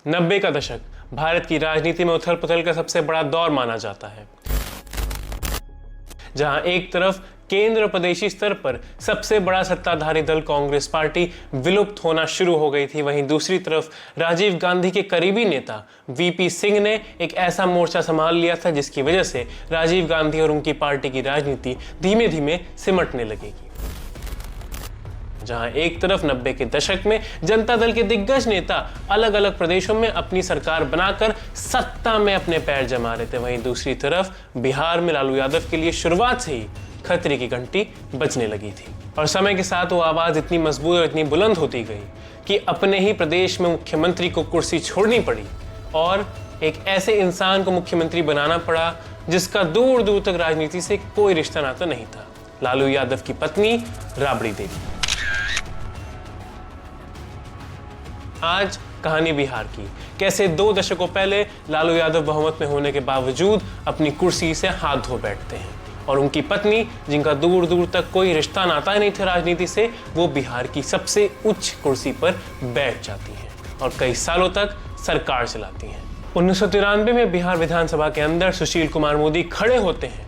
90 का दशक भारत की राजनीति में उथल पुथल का सबसे बड़ा दौर माना जाता है, जहां एक तरफ केंद्र और प्रदेशी स्तर पर सबसे बड़ा सत्ताधारी दल कांग्रेस पार्टी विलुप्त होना शुरू हो गई थी, वहीं दूसरी तरफ राजीव गांधी के करीबी नेता वीपी सिंह ने एक ऐसा मोर्चा संभाल लिया था जिसकी वजह से राजीव गांधी और उनकी पार्टी की राजनीति धीमे धीमे सिमटने लगेगी। जहां एक तरफ 90 के दशक में जनता दल के दिग्गज नेता अलग अलग प्रदेशों में अपनी सरकार बनाकर सत्ता में अपने पैर जमा रहे थे, वहीं दूसरी तरफ बिहार में लालू यादव के लिए शुरुआत से ही खतरे की घंटी बजने लगी थी। और समय के साथ वो आवाज इतनी मजबूत और इतनी बुलंद होती गई कि अपने ही प्रदेश में मुख्यमंत्री को कुर्सी छोड़नी पड़ी और एक ऐसे इंसान को मुख्यमंत्री बनाना पड़ा जिसका दूर दूर तक राजनीति से कोई रिश्ता नाता नहीं था, लालू यादव की पत्नी राबड़ी देवी। आज कहानी बिहार की, कैसे 2 दशकों पहले लालू यादव बहुमत में होने के बावजूद अपनी कुर्सी से हाथ धो बैठते हैं और उनकी पत्नी, जिनका दूर दूर तक कोई रिश्ता नाता नहीं था राजनीति से, वो बिहार की सबसे उच्च कुर्सी पर बैठ जाती हैं और कई सालों तक सरकार चलाती हैं। 1993 में बिहार विधानसभा के अंदर सुशील कुमार मोदी खड़े होते हैं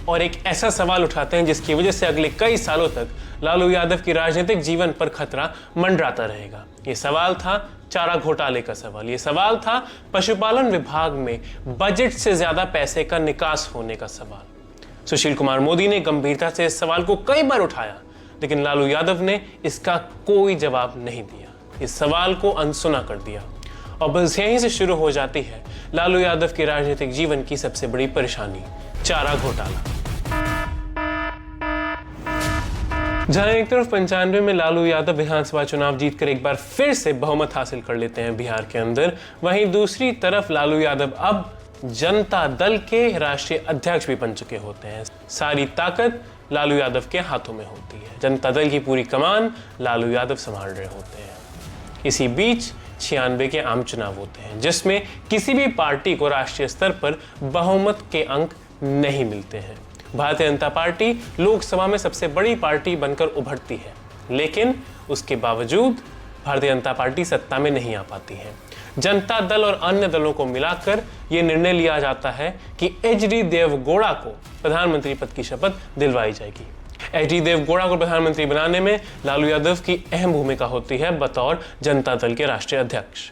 और एक ऐसा सवाल उठाते हैं जिसकी वजह से अगले कई सालों तक लालू यादव की राजनीतिक जीवन पर खतरा मंडराता रहेगा। ये सवाल था चारा घोटाले का सवाल, ये सवाल था पशुपालन विभाग में बजट से ज्यादा पैसे का निकास होने का सवाल। सुशील कुमार मोदी ने गंभीरता से इस सवाल को कई बार उठाया, लेकिन लालू यादव ने इसका कोई जवाब नहीं दिया, इस सवाल को अनसुना कर दिया। और बस यहीं से शुरू हो जाती है लालू यादव के राजनीतिक जीवन की सबसे बड़ी परेशानी, चारा घोटाला। जहां एक तरफ 95 में लालू यादव विधानसभा चुनाव जीतकर एक बार फिर से बहुमत हासिल कर लेते हैं बिहार के अंदर, वहीं दूसरी तरफ लालू यादव अब जनता दल के राष्ट्रीय अध्यक्ष भी बन चुके होते हैं। सारी ताकत लालू यादव के हाथों में होती है, जनता दल की पूरी कमान लालू यादव संभाल रहे होते हैं। इसी बीच 96 के आम चुनाव होते हैं जिसमें किसी भी पार्टी को राष्ट्रीय स्तर पर बहुमत के अंक नहीं मिलते हैं। भारतीय जनता पार्टी लोकसभा में सबसे बड़ी पार्टी बनकर उभरती है, लेकिन उसके बावजूद भारतीय जनता पार्टी सत्ता में नहीं आ पाती है। जनता दल और अन्य दलों को मिलाकर यह निर्णय लिया जाता है कि एचडी देवगौड़ा को प्रधानमंत्री पद की शपथ दिलवाई जाएगी। एचडी देवगौड़ा को प्रधानमंत्री बनाने में लालू यादव की अहम भूमिका होती है बतौर जनता दल के राष्ट्रीय अध्यक्ष।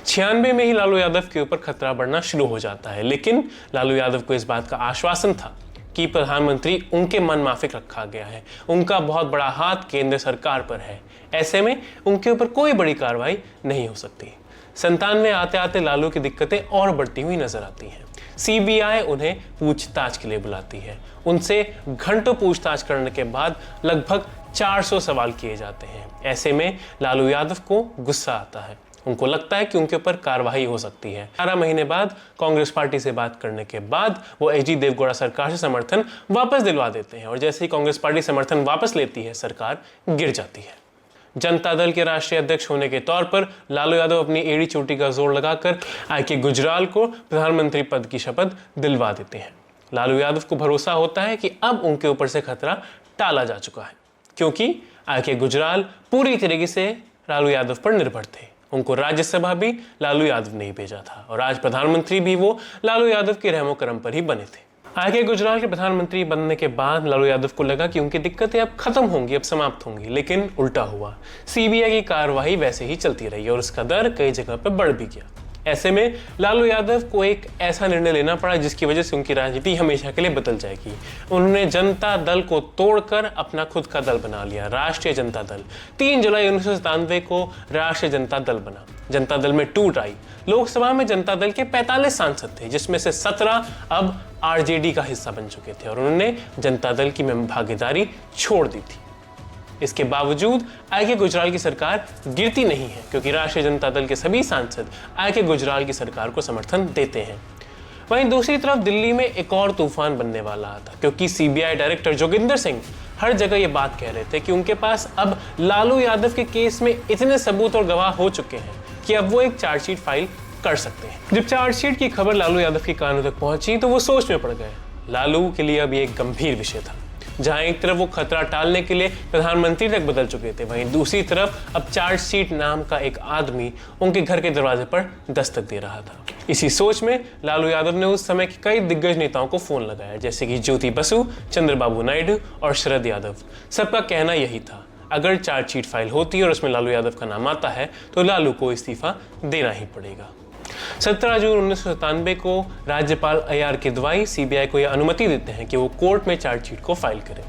96 में ही लालू यादव के ऊपर खतरा बढ़ना शुरू हो जाता है, लेकिन लालू यादव को इस बात का आश्वासन था कि प्रधानमंत्री उनके मन माफिक रखा गया है, उनका बहुत बड़ा हाथ केंद्र सरकार पर है, ऐसे में उनके ऊपर कोई बड़ी कार्रवाई नहीं हो सकती। 97 आते आते लालू की दिक्कतें और बढ़ती हुई नजर आती हैं। सीबीआई उन्हें पूछताछ के लिए बुलाती है, उनसे घंटों पूछताछ करने के बाद लगभग 400 सवाल किए जाते हैं। ऐसे में लालू यादव को गुस्सा आता है, उनको लगता है कि उनके ऊपर कार्रवाई हो सकती है। 18 महीने बाद कांग्रेस पार्टी से बात करने के बाद वो एचडी देवगौड़ा सरकार से समर्थन वापस दिलवा देते हैं और जैसे ही कांग्रेस पार्टी समर्थन वापस लेती है, सरकार गिर जाती है। जनता दल के राष्ट्रीय अध्यक्ष होने के तौर पर लालू यादव अपनी एड़ी चोटी का जोर लगाकर आके गुजराल को प्रधानमंत्री पद की शपथ दिलवा देते हैं। लालू यादव को भरोसा होता है कि अब उनके ऊपर से खतरा टाला जा चुका है, क्योंकि आके गुजराल पूरी तरीके से लालू यादव पर निर्भर थे। उनको राज्यसभा भी लालू यादव ने ही भेजा था और आज प्रधानमंत्री भी वो लालू यादव के रहमो करम पर ही बने थे। आगे गुजराल के प्रधानमंत्री बनने के बाद लालू यादव को लगा कि उनकी दिक्कतें अब खत्म होंगी, अब समाप्त होंगी, लेकिन उल्टा हुआ। सीबीआई की कार्रवाई वैसे ही चलती रही और उसका दर कई जगह पर बढ़ भी गया। ऐसे में लालू यादव को एक ऐसा निर्णय लेना पड़ा जिसकी वजह से उनकी राजनीति हमेशा के लिए बदल जाएगी। उन्होंने जनता दल को तोड़कर अपना खुद का दल बना लिया, राष्ट्रीय जनता दल। 3 जुलाई 1997 को राष्ट्रीय जनता दल बना। जनता दल में टूट आई। लोकसभा में जनता दल के 45 सांसद थे, जिसमें से 17 अब आरजेडी का हिस्सा बन चुके थे और उन्होंने जनता दल की भागीदारी छोड़ दी थी। इसके बावजूद आके गुजराल की सरकार गिरती नहीं है, क्योंकि राष्ट्रीय जनता दल के सभी सांसद आके गुजराल की सरकार को समर्थन देते हैं। वहीं दूसरी तरफ दिल्ली में एक और तूफान बनने वाला था, क्योंकि सीबीआई डायरेक्टर जोगिंदर सिंह हर जगह ये बात कह रहे थे कि उनके पास अब लालू यादव के केस में इतने सबूत और गवाह हो चुके हैं कि अब वो एक चार्जशीट फाइल कर सकते हैं। जब चार्जशीट की खबर लालू यादव के कानों तक पहुंची तो वो सोच में पड़ गए। लालू के लिए अब ये एक गंभीर विषय था। जहां एक तरफ वो खतरा टालने के लिए प्रधानमंत्री तक बदल चुके थे, वहीं दूसरी तरफ अब चार्जशीट नाम का एक आदमी उनके घर के दरवाजे पर दस्तक दे रहा था। इसी सोच में लालू यादव ने उस समय के कई दिग्गज नेताओं को फोन लगाया, जैसे कि ज्योति बसु, चंद्रबाबू नायडू और शरद यादव। सबका कहना यही था, अगर चार्जशीट फाइल होती है और उसमें लालू यादव का नाम आता है तो लालू को इस्तीफा देना ही पड़ेगा। 17 जून 1997 को राज्यपाल AR किदवाई CBI को यह अनुमति देते हैं कि वो कोर्ट में चार्जशीट को फाइल करे।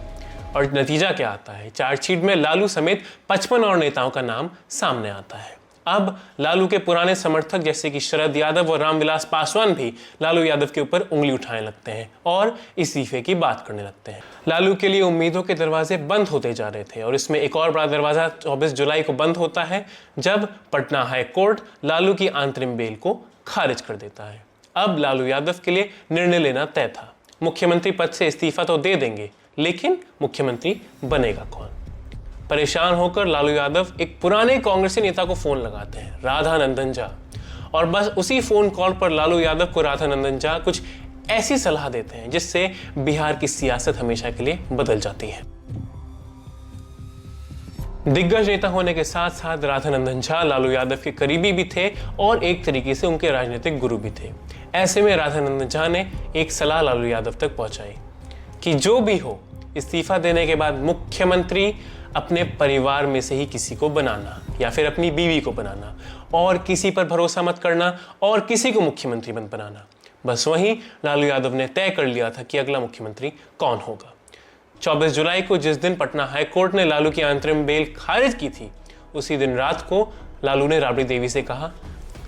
और नतीजा क्या आता है? चार्जशीट में लालू समेत 55 और नेताओं का नाम सामने आता है। अब लालू के पुराने समर्थक जैसे कि शरद यादव और रामविलास पासवान भी लालू यादव के ऊपर उंगली उठाने लगते हैं और इस्तीफे की बात करने लगते हैं। लालू के लिए उम्मीदों के दरवाजे बंद होते जा रहे थे और इसमें एक और बड़ा दरवाजा 24 जुलाई को बंद होता है, जब पटना हाई कोर्ट लालू की अंतरिम बेल को खारिज कर देता है। अब लालू यादव के लिए निर्णय लेना तय था। मुख्यमंत्री पद से इस्तीफा तो दे देंगे, लेकिन मुख्यमंत्री बनेगा कौन? परेशान होकर लालू यादव एक पुराने कांग्रेसी नेता को फोन लगाते हैं, राधानंदन झा, और बस उसी फोन कॉल पर लालू यादव को राधानंदन झा कुछ ऐसी सलाह देते हैं जिससे बिहार की सियासत हमेशा के लिए बदल जाती है। दिग्गज नेता होने के साथ साथ राधानंदन झा लालू यादव के करीबी भी थे और एक तरीके से उनके राजनीतिक गुरु भी थे। ऐसे में राधानंदन झा ने एक सलाह लालू यादव तक पहुंचाई कि जो भी हो, इस्तीफा देने के बाद मुख्यमंत्री अपने परिवार में से ही किसी को बनाना या फिर अपनी बीवी को बनाना, और किसी पर भरोसा मत करना और किसी को मुख्यमंत्री मत बनाना। बस वहीं लालू यादव ने तय कर लिया था कि अगला मुख्यमंत्री कौन होगा। 24 जुलाई को जिस दिन पटना हाई कोर्ट ने लालू की अंतरिम बेल खारिज की थी, उसी दिन रात को लालू ने राबड़ी देवी से कहा,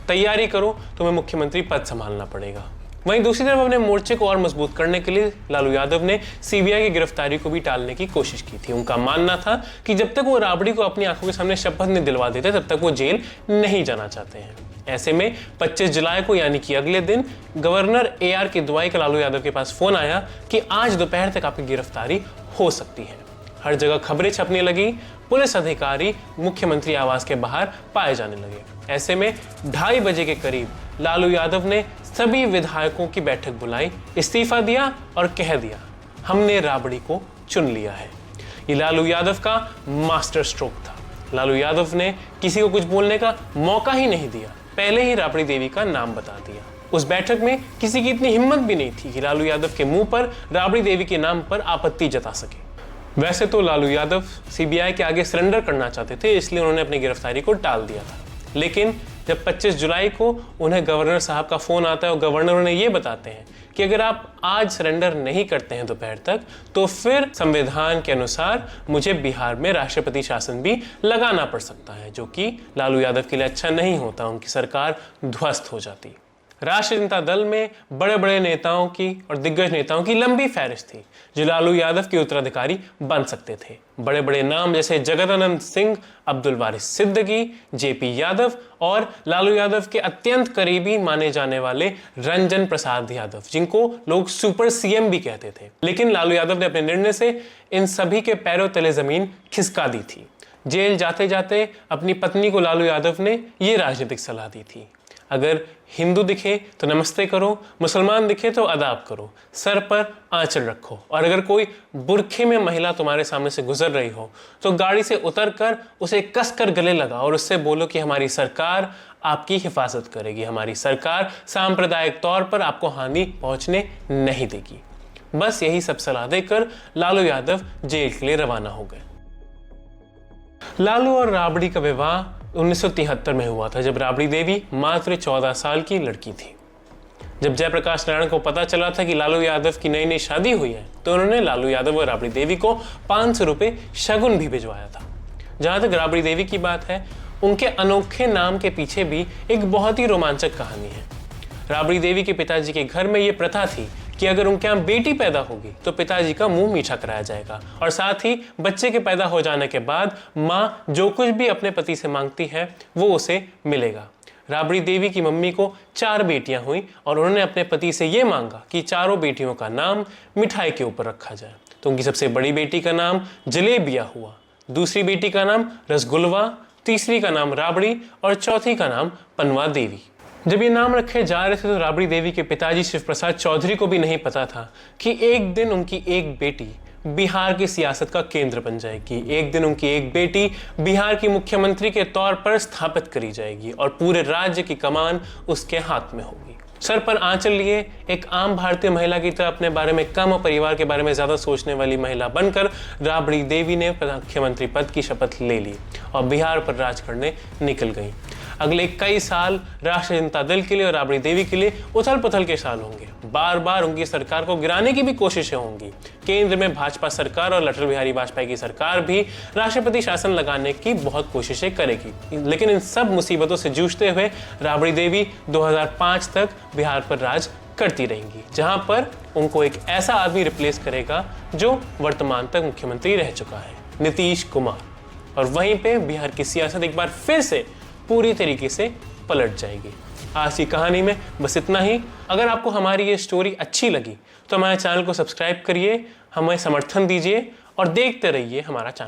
तैयारी करो, तुम्हें मुख्यमंत्री पद संभालना पड़ेगा। वहीं दूसरी तरफ अपने मोर्चे को और मजबूत करने के लिए लालू यादव ने CBI की गिरफ्तारी को भी टालने की कोशिश की थी। उनका मानना था कि जब तक वो राबड़ी को अपनी आंखों के सामने शपथ नहीं दिलवा देते, तब तक वो जेल नहीं जाना चाहते हैं। ऐसे में 25 जुलाई को यानी कि अगले दिन गवर्नर AR किदवाई का लालू यादव के पास फोन आया कि आज दोपहर तक आपकी गिरफ्तारी हो सकती है। हर जगह खबरें छपने लगी, पुलिस अधिकारी मुख्यमंत्री आवास के बाहर पाए जाने लगे। ऐसे में 2:30 बजे के करीब लालू यादव ने सभी विधायकों की बैठक बुलाई, इस्तीफा दिया और कह दिया, हमने राबड़ी को चुन लिया है। ये लालू यादव का मास्टर स्ट्रोक था। लालू यादव ने किसी को कुछ बोलने का मौका ही नहीं दिया, पहले ही राबड़ी देवी का नाम बता दिया। उस बैठक में किसी की इतनी हिम्मत भी नहीं थी कि लालू यादव के मुंह पर राबड़ी देवी के नाम पर आपत्ति जता सके। वैसे तो लालू यादव CBI के आगे सरेंडर करना चाहते थे, इसलिए उन्होंने अपनी गिरफ्तारी को टाल दिया था। लेकिन जब 25 जुलाई को उन्हें गवर्नर साहब का फोन आता है और गवर्नर उन्हें ये बताते हैं कि अगर आप आज सरेंडर नहीं करते हैं दोपहर तक, तो फिर संविधान के अनुसार मुझे बिहार में राष्ट्रपति शासन भी लगाना पड़ सकता है, जो कि लालू यादव के लिए अच्छा नहीं होता, उनकी सरकार ध्वस्त हो जाती। राष्ट्रीय जनता दल में बड़े बड़े नेताओं की और दिग्गज नेताओं की लंबी फहरिस्त थी जो लालू यादव के उत्तराधिकारी बन सकते थे। बड़े बड़े नाम जैसे जगदानंद सिंह, अब्दुल वारिस सिद्दीकी, JP यादव और लालू यादव के अत्यंत करीबी माने जाने वाले रंजन प्रसाद यादव, जिनको लोग सुपर CM भी कहते थे। लेकिन लालू यादव ने अपने निर्णय से इन सभी के पैरों तले जमीन खिसका दी थी। जेल जाते जाते अपनी पत्नी को लालू यादव ने ये राजनीतिक सलाह दी थी, अगर हिंदू दिखे तो नमस्ते करो, मुसलमान दिखे तो अदाब करो, सर पर आंचल रखो, और अगर कोई बुरखे में महिला तुम्हारे सामने से गुजर रही हो तो गाड़ी से उतरकर उसे कसकर गले लगाओ और उससे बोलो कि हमारी सरकार आपकी हिफाजत करेगी, हमारी सरकार सांप्रदायिक तौर पर आपको हानि पहुंचने नहीं देगी। बस यही सब सलाह देकर लालू यादव जेल के लिए रवाना हो गए। लालू और राबड़ी का विवाह 1973 में हुआ था, जब राबड़ी देवी मात्र 14 साल की लड़की थी। जब जयप्रकाश नारायण को पता चला था कि लालू यादव की नई नई शादी हुई है, तो उन्होंने लालू यादव और राबड़ी देवी को 500 रुपये शगुन भी भिजवाया था। जहां तक राबड़ी देवी की बात है, उनके अनोखे नाम के पीछे भी एक बहुत ही रोमांचक कहानी है। राबड़ी देवी के पिताजी के घर में ये प्रथा थी कि अगर उनके यहाँ बेटी पैदा होगी तो पिताजी का मुंह मीठा कराया जाएगा, और साथ ही बच्चे के पैदा हो जाने के बाद माँ जो कुछ भी अपने पति से मांगती है वो उसे मिलेगा। राबड़ी देवी की मम्मी को 4 बेटियां हुई और उन्होंने अपने पति से ये मांगा कि चारों बेटियों का नाम मिठाई के ऊपर रखा जाए। तो उनकी सबसे बड़ी बेटी का नाम जलेबिया हुआ, दूसरी बेटी का नाम रसगुल्वा, तीसरी का नाम राबड़ी और चौथी का नाम पनवा देवी। जब ये नाम रखे जा रहे थे तो राबड़ी देवी के पिताजी शिव प्रसाद चौधरी को भी नहीं पता था कि एक दिन उनकी एक बेटी बिहार की सियासत का केंद्र बन जाएगी। एक दिन उनकी एक बेटी बिहार की मुख्यमंत्री के तौर पर स्थापित करी जाएगी और पूरे राज्य की कमान उसके हाथ में होगी। सर पर आंचल लिए एक आम भारतीय महिला की तरह अपने बारे में कम और परिवार के बारे में ज्यादा सोचने वाली महिला बनकर राबड़ी देवी ने मुख्यमंत्री पद की शपथ ले ली और बिहार पर राज करने निकल गई। अगले कई साल राष्ट्रीय जनता दल के लिए और राबड़ी देवी के लिए उथल पुथल के साल होंगे। बार बार उनकी सरकार को गिराने की भी कोशिशें होंगी। केंद्र में भाजपा सरकार और अटल बिहारी वाजपेयी की सरकार भी राष्ट्रपति शासन लगाने की बहुत कोशिशें करेगी, लेकिन इन सब मुसीबतों से जूझते हुए राबड़ी देवी 2005 तक बिहार पर राज करती रहेंगी, जहां पर उनको एक ऐसा आदमी रिप्लेस करेगा जो वर्तमान तक मुख्यमंत्री रह चुका है, नीतीश कुमार। और वहीं पे बिहार की सियासत एक बार फिर से पूरी तरीके से पलट जाएगी। आज की कहानी में बस इतना ही। अगर आपको हमारी ये स्टोरी अच्छी लगी तो हमारे चैनल को सब्सक्राइब करिए, हमें समर्थन दीजिए और देखते रहिए हमारा चैनल।